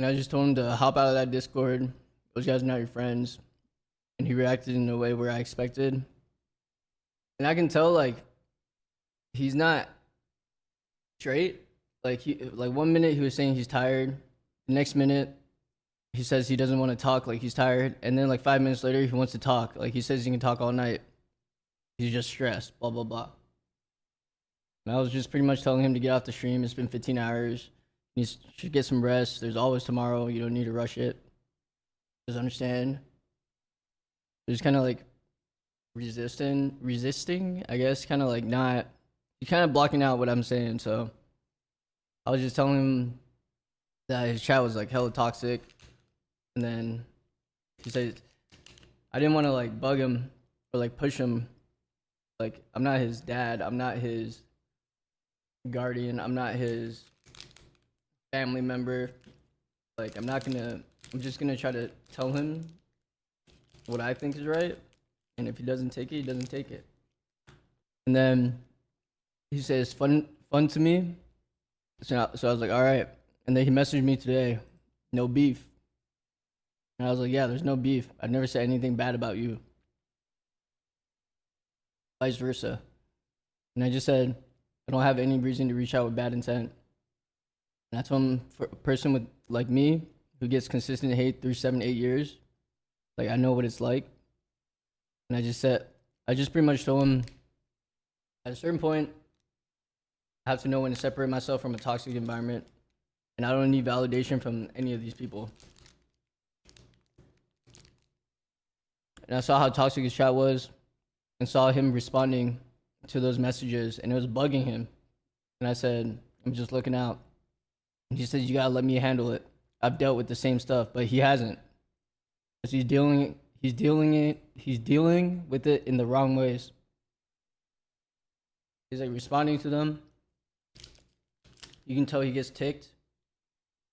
And I just told him to hop out of that Discord. Those guys are not your friends. And he reacted in a way where I expected. And I can tell like he's not straight. Like 1 minute he was saying he's tired. The next minute he says he doesn't want to talk, like he's tired. And then like 5 minutes later he wants to talk. Like he says he can talk all night. He's just stressed, blah blah blah. And I was just pretty much telling him to get off the stream. It's been 15 hours. He should get some rest. There's always tomorrow. You don't need to rush it. Just understand. Just kind of like resisting, I guess. Kind of like not. He's kind of blocking out what I'm saying. So I was just telling him that his chat was like hella toxic. And then he said, I didn't want to like bug him or like push him. Like, I'm not his dad. I'm not his guardian. I'm not his family member. Like, I'm just gonna try to tell him what I think is right. And if he doesn't take it, he doesn't take it. And then he says, fun to me. So I was like, all right. And then he messaged me today, no beef. And I was like, yeah, there's no beef. I've never said anything bad about you. Vice versa. And I just said, I don't have any reason to reach out with bad intent. And I told him, for a person with like me, who gets consistent hate through 7, 8 years, like I know what it's like. And I just pretty much told him, at a certain point, I have to know when to separate myself from a toxic environment. And I don't need validation from any of these people. And I saw how toxic his chat was and saw him responding to those messages, and it was bugging him. And I said, I'm just looking out. And he said, you gotta let me handle it. I've dealt with the same stuff, but he hasn't. Because he's dealing with it in the wrong ways. He's like responding to them. You can tell he gets ticked.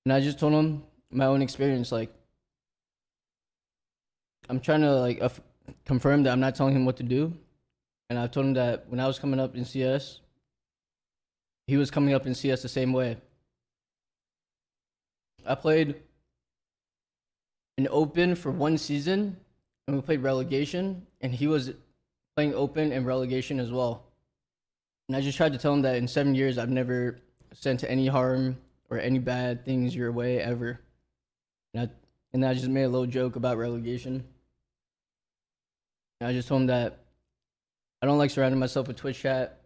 And I just told him my own experience. Like, I'm trying to like confirm that I'm not telling him what to do. And I told him that when I was coming up in CS, he was coming up in CS the same way. I played an open for 1 season, and we played relegation, and he was playing open and relegation as well. And I just tried to tell him that in 7 years, I've never sent any harm or any bad things your way ever. And I just made a little joke about relegation. And I just told him that I don't like surrounding myself with Twitch chat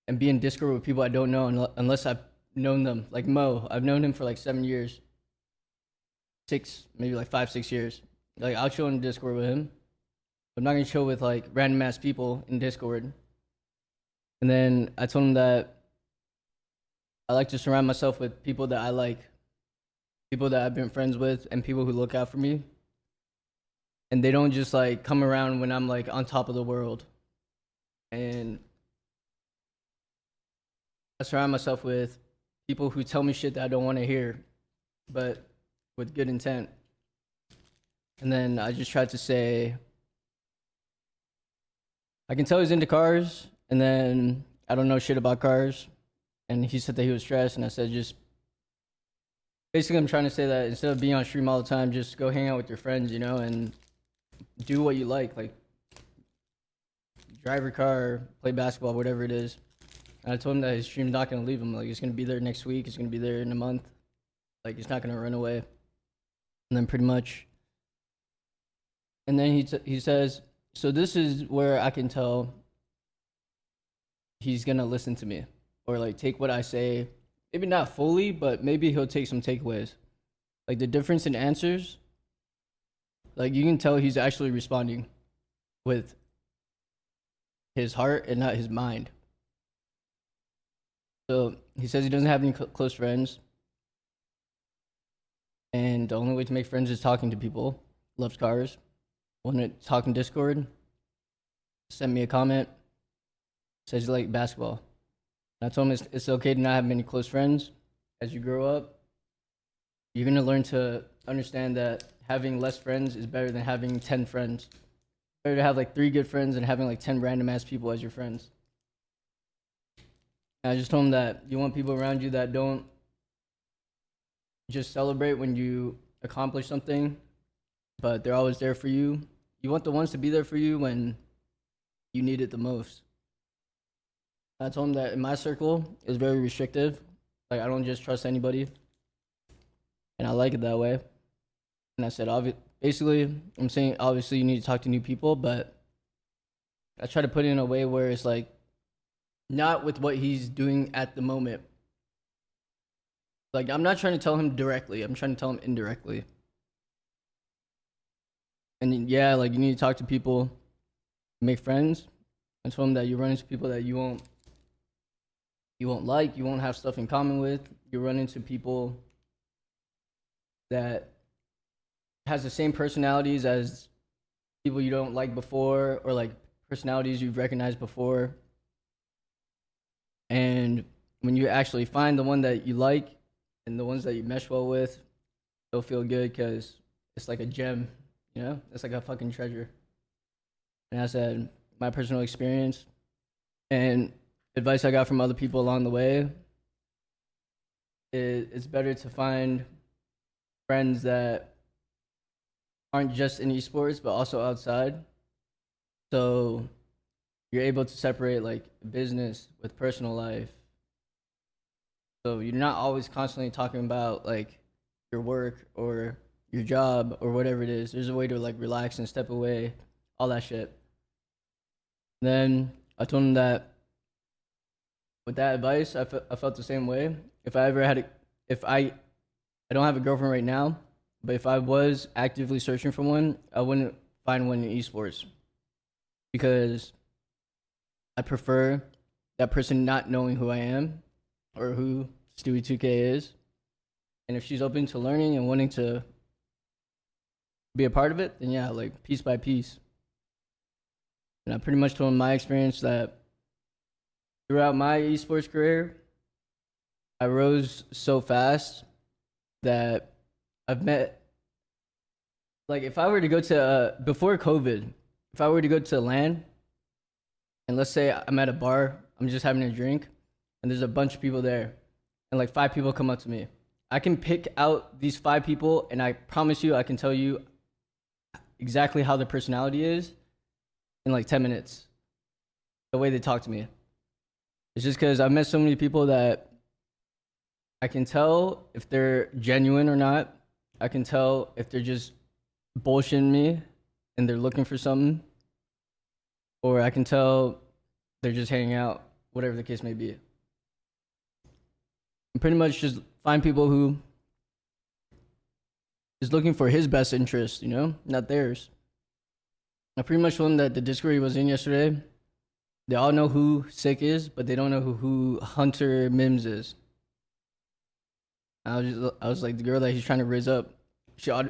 and be in Discord with people I don't know unless I've known them. Like Mo, I've known him for like 7 years. Maybe like 5, 6 years. Like I'll chill in Discord with him. I'm not gonna chill with like random ass people in Discord. And then I told him that I like to surround myself with people that I like, people that I've been friends with, and people who look out for me. And they don't just like come around when I'm like on top of the world. And I surround myself with people who tell me shit that I don't want to hear, but with good intent. And then I just tried to say, I can tell he's into cars, and then I don't know shit about cars. And he said that he was stressed, and I said basically I'm trying to say that instead of being on stream all the time, just go hang out with your friends, you know, and do what you like drive your car, play basketball, whatever it is. And I told him that his stream's not gonna leave him. Like he's gonna be there next week. He's gonna be there in a month. Like he's not gonna run away. And then pretty much. And then he says, so this is where I can tell he's gonna listen to me or like take what I say. Maybe not fully, but maybe he'll take some takeaways. Like the difference in answers. Like you can tell he's actually responding with his heart and not his mind. So he says he doesn't have any close friends. And the only way to make friends is talking to people. Loves cars. Want to talk in Discord. Send me a comment. Says you like basketball. And I told him it's okay to not have many close friends. As you grow up, you're going to learn to understand that having less friends is better than having 10 friends. Better to have like 3 good friends than having like 10 random ass people as your friends. And I just told him that you want people around you that don't just celebrate when you accomplish something, but they're always there for you. You want the ones to be there for you when you need it the most. I told him that in my circle is very restrictive. Like I don't just trust anybody, and I like it that way. And I said, basically, I'm saying obviously you need to talk to new people, but I try to put it in a way where it's like not with what he's doing at the moment. Like I'm not trying to tell him directly. I'm trying to tell him indirectly. And yeah, like you need to talk to people, make friends. I told him that you run into people that you won't like, you won't have stuff in common with. You run into people that has the same personalities as people you don't like before, or like personalities you've recognized before. And when you actually find the one that you like and the ones that you mesh well with, they'll feel good because it's like a gem, you know? It's like a fucking treasure. And I said, my personal experience and advice I got from other people along the way, it's better to find friends that aren't just in esports but also outside, so you're able to separate like business with personal life, so you're not always constantly talking about like your work or your job or whatever it is. There's a way to like relax and step away, all that shit. Then I told him that with that advice, I felt the same way. If I ever had I don't have a girlfriend right now, but if I was actively searching for one, I wouldn't find one in esports, because I prefer that person not knowing who I am or who Stewie2k is. And if she's open to learning and wanting to be a part of it, then yeah, like piece by piece. And I pretty much told him my experience that throughout my esports career, I rose so fast that I've met, like if I were to go to, before COVID, if I were to go to LAN, and let's say I'm at a bar, I'm just having a drink, and there's a bunch of people there, and like 5 people come up to me. I can pick out these 5 people, and I promise you, I can tell you exactly how their personality is in like 10 minutes. The way they talk to me. It's just because I've met so many people that I can tell if they're genuine or not. I can tell if they're just bullshitting me and they're looking for something. Or I can tell they're just hanging out, whatever the case may be. And pretty much just find people who is looking for his best interest, you know, not theirs. I pretty much told him that the Discord he was in yesterday, they all know who Sick is, but they don't know who Hunter Mims is. I was like, the girl that he's trying to raise up,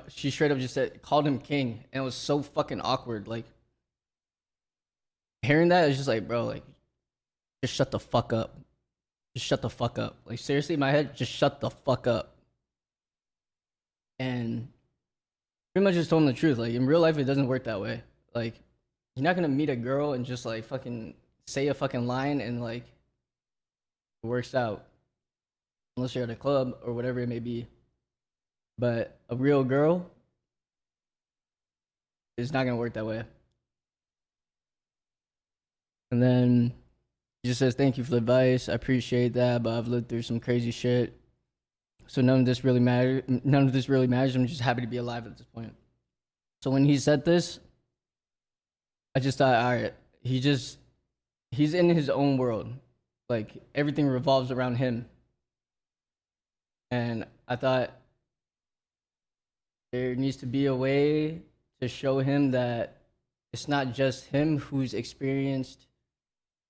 she straight up just called him king, and it was so fucking awkward. Like hearing that, it's just like, bro, like just shut the fuck up. Just shut the fuck up. Like seriously, in my head, just shut the fuck up. And pretty much just told him the truth. Like in real life, it doesn't work that way. Like you're not gonna meet a girl and just like fucking say a fucking line and like it works out, unless you're at a club or whatever it may be. But a real girl is not gonna work that way. And then he just says, thank you for the advice. I appreciate that, but I've lived through some crazy shit. So none of this really matters. None of this really matters. I'm just happy to be alive at this point. So when he said this, I just thought, all right, he's in his own world. Like everything revolves around him. And I thought there needs to be a way to show him that it's not just him who's experienced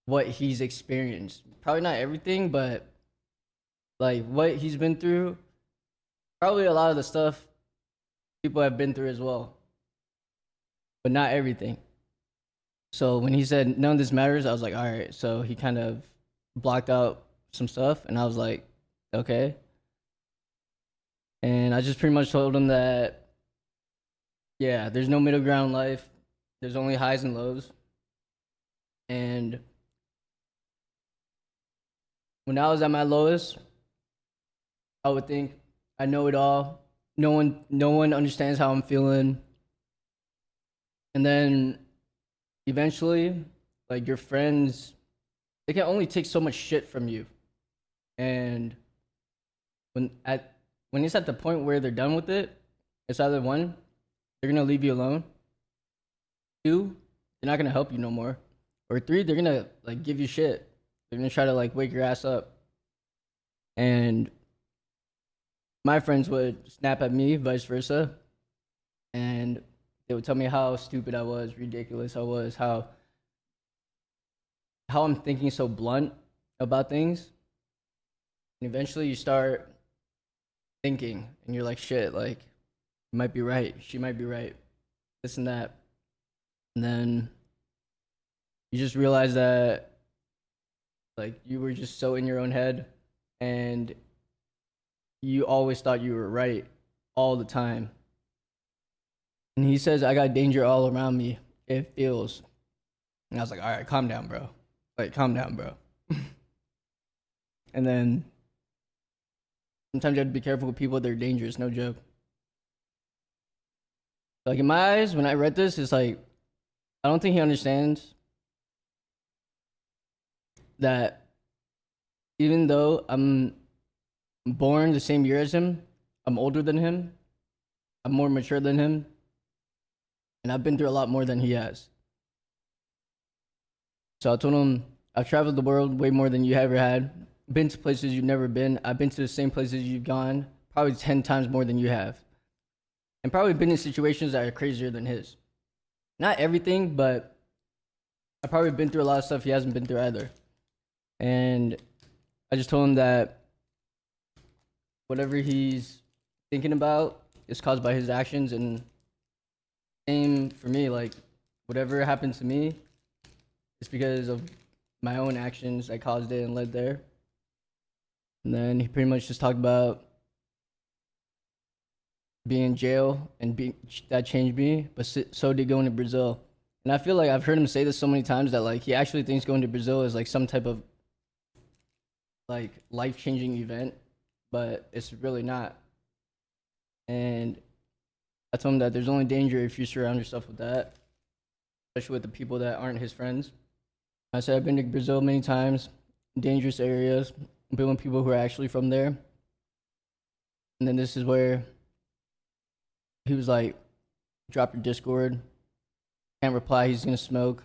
what he's experienced. Probably not everything, but like what he's been through, probably a lot of the stuff people have been through as well, but not everything. So when he said none of this matters, I was like, all right. So he kind of blocked out some stuff, and I was like, okay. And I just pretty much told him that, yeah, there's no middle ground in life. There's only highs and lows. And when I was at my lowest, I would think I know it all. No one understands how I'm feeling. And then eventually, like your friends, they can only take so much shit from you. And when at when it's at the point where they're done with it, it's either one, they're gonna leave you alone. Two, they're not gonna help you no more. Or three, they're gonna like give you shit. They're gonna try to like wake your ass up. And my friends would snap at me, vice versa, and they would tell me how stupid I was, ridiculous I was, how I'm thinking so blunt about things. And eventually you start thinking and you're like, shit, like you might be right, she might be right, this and that. And then you just realize that like you were just so in your own head and you always thought you were right all the time. And he says, I got danger all around me. It feels. And I was like, all right, calm down, bro. Like, calm down, bro. And then sometimes you have to be careful with people. They're dangerous, no joke. Like, in my eyes, when I read this, it's like, I don't think he understands that even though I'm born the same year as him, I'm older than him, I'm more mature than him, and I've been through a lot more than he has. So I told him, I've traveled the world way more than you ever had, been to places you've never been. I've been to the same places you've gone, probably 10 times more than you have. And probably been in situations that are crazier than his. Not everything, but I've probably been through a lot of stuff he hasn't been through either. And I just told him that whatever he's thinking about is caused by his actions, and same for me, like whatever happened to me is because of my own actions that caused it and led there. And then he pretty much just talked about being in jail and that changed me, but so did going to Brazil. And I feel like I've heard him say this so many times that like he actually thinks going to Brazil is like some type of like life-changing event, but it's really not. And I told him that there's only danger if you surround yourself with that, especially with the people that aren't his friends. I said I've been to Brazil many times, dangerous areas, been with people who are actually from there. And then this is where he was like, drop your Discord, can't reply, he's gonna smoke.